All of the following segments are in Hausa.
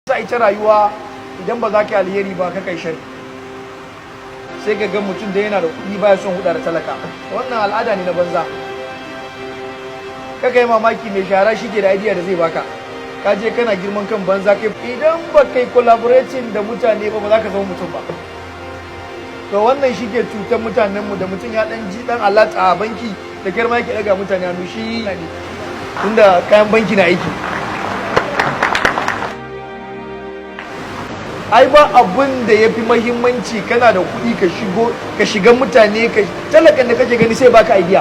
sa ita rayuwa idan ba za ka yi alheri ba ka kai shari sai ka ga mutum da yana da kuɗi baya son huda da talaka wannan al'ada ne na banza kaka yi mamaki mai shara shi ke da idea da zai baka ka je kana girman kan banza kai idan ba kai collaborating da mutane ba za ka zama mutum ba to wannan shi ke cutar mutanenmu da mutum ya dan ji dan alat a banki da girma yake daga mutane hannu shi ne tunda kayan banki na aiki ai ba abin da ya fi mahimmanci kana da kuɗi ka shiga mutane ka talakan da kake gani sai baka idea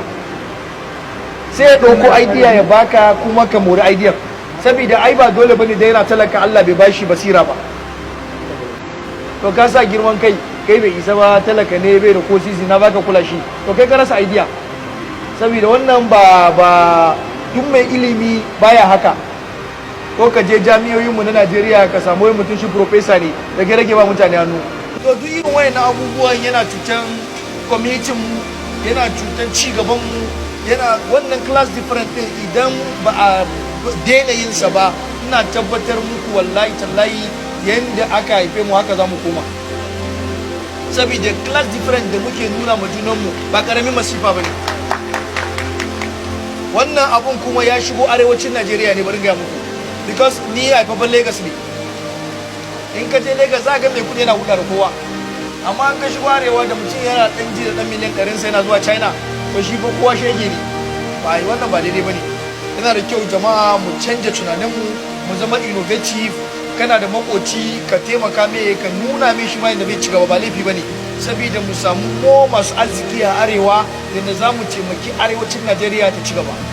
sai ya ɗauko idea ya baka kuma ka mori idea saboda ai ba dole bane da yana talaka Allah bai bashi basira ba to ka sa girman kai bai isa ba talaka ne bai da ko sisi na baka kula shi to kai ka rasa idea saboda wannan ba duk mai ilimi baya haka ko ka je jami'o'inmu na Najeriya ka samu wani mutum shi profesa ne da ke rage ba mutane hannu to duk irin wayannan abubuwan yana cutan community mu yana cutan ci gaban mu yana wannan class different din idan ba a daina yin sa ba ina tabbatar muku wallahi tallahi yanda aka haife mu haka zamu koma saboda class different da muke nuna ma junan mu ba karamin masifa bane wannan abun kuma ya shigo arewacin Najeriya ne bari ga muku because ni haifafan Lagos ne in ka je Lagos za ga mai kudi yana huda da kowa amma an ka shigo arewa da mutum yana dan ji da dan miliyan 100 sai yana zuwa China to shi ko kowa shege ne ba yi wannan ba daidai bane yana da kyau jama'a mu canja tunaninmu mu zama innovative kana da makoci ka taimaka mai ka nuna mai shi ma yadda bai ci gaba ba laifi bane saboda mu samu masu arziki a arewa da za mu taimaki arewacin Najeriya ta ci gaba